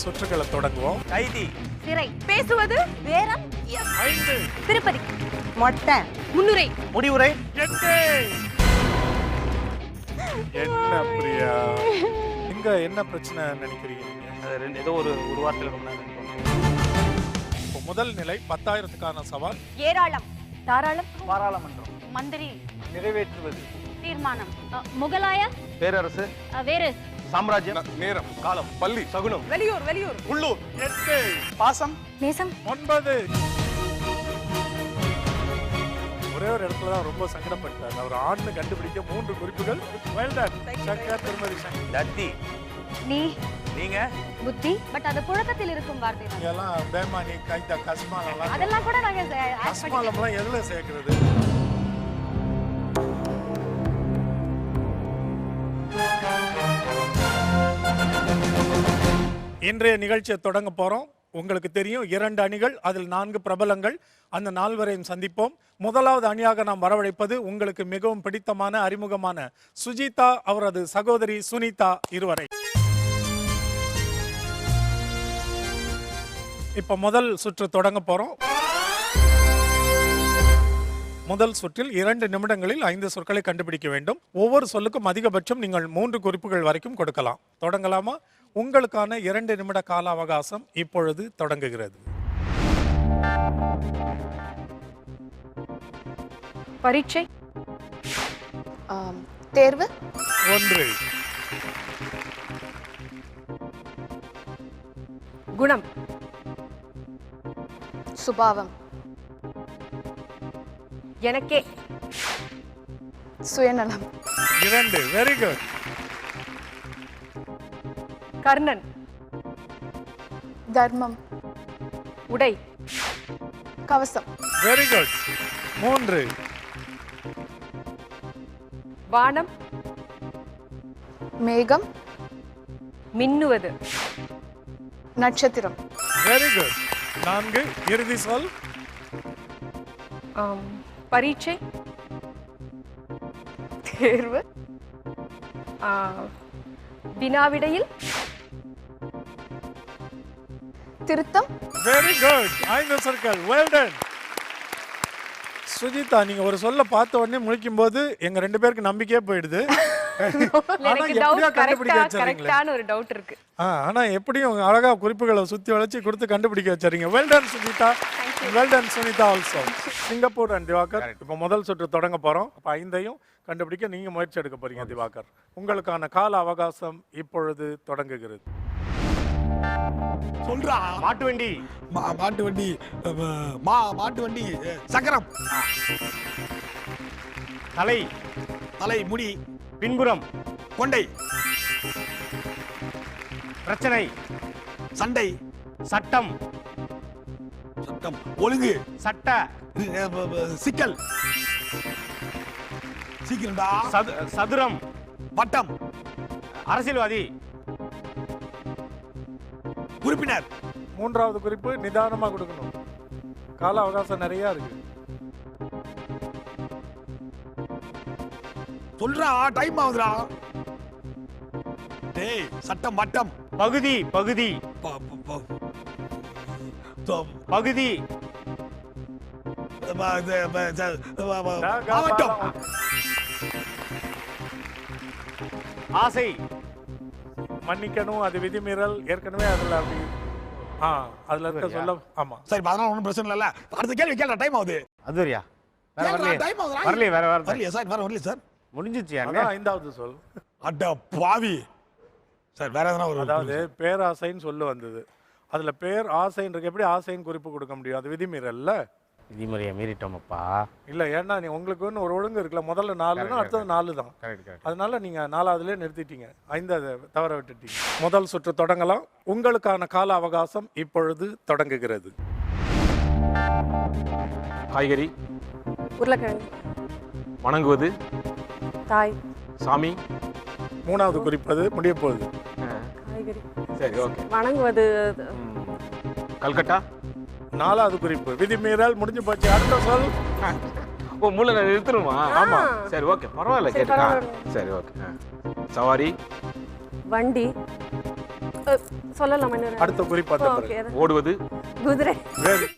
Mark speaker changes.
Speaker 1: சுற்றுகளை தொடங்குவோம்.
Speaker 2: கைதி,
Speaker 3: சிறை, பேசுவது, வேரம்,
Speaker 1: 5,
Speaker 3: திருப்பதி, மொட்டை, முன்னுரை,
Speaker 2: முடிவுரை,
Speaker 1: 8. என்ன பிரியா, இங்க என்ன பிரச்சனை நினைக்கிறீங்க நீங்க?
Speaker 2: அது ரெண்டு ஏதோ ஒரு வார்த்தையில ரொம்ப நேரம்
Speaker 1: இப்போ முதல் நிலை 10,000க்கான சவால்.
Speaker 3: ஏராளம், தாராளம்,
Speaker 2: பாராளுமன்றம்,
Speaker 3: மந்திரி,
Speaker 2: நிறைவேற்றுவது,
Speaker 3: தீர்மானம், முகலாய,
Speaker 2: பேரரசு,
Speaker 3: வேறு,
Speaker 2: சாம்ராஜ்யம்,
Speaker 4: நேரம்,
Speaker 2: காலம்,
Speaker 4: பள்ளி,
Speaker 2: சகுனம்,
Speaker 3: வெளியூர்,
Speaker 4: உள்ளூர்,
Speaker 1: 8,
Speaker 2: பாசம்,
Speaker 3: நேசம்,
Speaker 1: 9. ஒரே ஒரு இடத்துல தான் ரொம்ப சங்கடப்பட்டார். அவர் ஆண்னு கண்டுபிடிக்க 3 குறிப்புகள். Well done. சங்கர், திருமதி சங்கர்.
Speaker 2: லத்தி,
Speaker 3: நீ,
Speaker 2: நீங்க,
Speaker 3: புத்தி, பட் அது புழக்கத்தில் இருக்கும் வார்த்தை தான்.
Speaker 1: இதெல்லாம் பேமானி, கைதா, கஸ்மாலம்லாம்.
Speaker 3: அதெல்லாம் கூட நாங்க
Speaker 1: கஸ்மாலம்லாம் எதுல சேர்க்கிறது? இன்றைய நிகழ்ச்சியை தொடங்க போறோம். உங்களுக்கு தெரியும் 2 அணிகள், அதில் 4 பிரபலங்கள். அந்த 4வரையும் சந்திப்போம். முதலாவது அணியாக நாம் வரவழைப்பது உங்களுக்கு மிகவும் பிடித்தமான அறிமுகமான சுஜிதா, அவரது சகோதரி சுனிதா இருவரை. இப்ப முதல் சுற்று தொடங்க போறோம். முதல் சுற்றில் 2 நிமிடங்களில் 5 சொற்களை கண்டுபிடிக்க வேண்டும். ஒவ்வொரு சொல்லுக்கும் அதிகபட்சம் நீங்கள் 3 குறிப்புகள் வரைக்கும் கொடுக்கலாம். தொடங்கலாமா? உங்களுக்கான 2 நிமிட கால அவகாசம் இப்பொழுது தொடங்குகிறது.
Speaker 3: பரீட்சை,
Speaker 5: தேர்வு,
Speaker 1: 1,
Speaker 3: குணம்,
Speaker 5: சுபாவம்,
Speaker 3: எனக்கே,
Speaker 5: சுயநலம்,
Speaker 1: 2. Very good.
Speaker 3: கர்ணன்,
Speaker 5: தர்மம்,
Speaker 3: உடை,
Speaker 5: கவசம்,
Speaker 1: வெரி குட். 3,
Speaker 3: வானம்,
Speaker 5: மேகம்,
Speaker 3: மின்னுவது,
Speaker 5: நட்சத்திரம்,
Speaker 1: வெரி குட். 4, இறுதி சொல்.
Speaker 3: பரீட்சை, தேர்வு, வினாவிடையில்,
Speaker 5: திருத்தம்,
Speaker 1: வெரி குட். 5 சொற்கள். Well done. சுஜிதா, நீங்க ஒரு சொல்ல பார்த்த உடனே முழிக்கும் போது எங்க 2 பேருக்கு நம்பிக்கையே போயிடுது. ஆனா எப்படியா கண்டுபிடிக்க வச்சிருக்கீங்களே.
Speaker 3: கரெக்டான ஒரு டவுட் இருக்கு.
Speaker 1: ஆனா எப்படியும் அழகா குறிப்புகளை சுத்தி வளைச்சு கொடுத்து கண்டுபிடிக்க வச்சிருக்கீங்க. Well done Sujitha. Well done Sunitha also. Singapore and Diwakar, இப்போ முதல் சுற்று தொடங்க போறோம். அப்ப 5ஐயும் கண்டுபிடிக்க நீங்க முயற்சி எடுக்க போறீங்க திவாகர். உங்களுக்கான கால அவகாசம் இப்பொழுது தொடங்குகிறது.
Speaker 4: சொல்றா.
Speaker 2: மாட்டு வண்டி,
Speaker 4: மாட்டு வண்டி, மாட்டு வண்டி, சக்கரம்,
Speaker 2: தலை,
Speaker 4: தலை, முடி,
Speaker 2: பின்புறம்,
Speaker 4: கொண்டை,
Speaker 2: பிரச்சனை,
Speaker 4: சண்டை,
Speaker 2: சட்டம்,
Speaker 4: சட்டம், ஒழுங்கு,
Speaker 2: சட்ட,
Speaker 4: சிக்கல், சீக்கிரம்டா,
Speaker 2: சதுரம்,
Speaker 4: வட்டம்,
Speaker 2: அரசியல்வாதி,
Speaker 4: உறுப்பினர்.
Speaker 1: 3வது குறிப்பு நிதானமா கொடுக்கணும். கால அவகாசம் நிறைய இருக்கு.
Speaker 4: சொல்றா, டைம் ஆகுதுடா. டேய், சட்டம், வட்டம்,
Speaker 2: பகுதி, பகுதி, பகுதி,
Speaker 4: மாவட்டம்,
Speaker 2: ஆசை,
Speaker 1: மன்னிக்கணும், அது விதிமீறல். ஏற்கனவே அதுல அப்படி அதுல இருக்க சொல்ல. ஆமா
Speaker 4: சரி, அதனால ஒன்றும் பிரச்சனை இல்ல. அடுத்த கேள்வி கேள்றா, டைம் ஆகுது.
Speaker 2: அது வரையா? வேற வரலையே.
Speaker 4: டைம் ஆகுது.
Speaker 2: வரலையே, வேற
Speaker 4: வரலையே சார், வேற வரலையே சார்.
Speaker 2: முடிஞ்சிச்சு.
Speaker 1: அதான் 5வது சொல்.
Speaker 4: அட பாவி சார், வேற எதனா ஒரு.
Speaker 1: அதாவது பேராசைன்னு சொல்லு வந்தது. அதுல பேர் ஆசைன்னு எப்படி ஆசைன்னு குறிப்பு கொடுக்க முடியும்? அது விதிமீறல்ல.
Speaker 2: விதிமுறையை மீறிட்டோமப்பா.
Speaker 1: இல்ல, ஏன்னா நீ உங்களுக்கு ஒரு ஒழுங்கு இருக்குல்ல. முதல்ல 4னா அடுத்தது 4 தான். அதனால நீங்க 4வதுலயே நிறுத்திட்டீங்க. 5 தவற விட்டுட்டீங்க. முதல் சுற்று தொடங்கலாம். உங்களுக்கான கால அவகாசம் இப்பொழுது தொடங்குகிறது.
Speaker 2: காய்கறி,
Speaker 3: உருளைக்கிழங்கு,
Speaker 2: வணங்குவது,
Speaker 3: தாய்,
Speaker 2: சாமி,
Speaker 1: 3வது குறிப்பது முடிய போகுது.
Speaker 3: காய்கறி,
Speaker 2: சரி, ஓகே,
Speaker 3: வணங்குவது,
Speaker 2: கல்கட்டா,
Speaker 1: 4வது குறிப்பு விதிமீறல். முடிஞ்சு போச்சு. அடுத்த சொல்.
Speaker 2: ஓ, மூளை நிறுத்தணுமா?
Speaker 1: ஆமா.
Speaker 2: சரி, ஓகே, பரவாயில்ல, கேட்டுக்கா. சரி, ஓகே. சவாரி,
Speaker 3: வண்டி, சொல்லலாம் இன்னொரு
Speaker 1: அடுத்த குறிப்பு அந்த
Speaker 3: ஓகே
Speaker 1: பிறகு
Speaker 2: ஓடுவது
Speaker 3: குதிரை
Speaker 1: வெரி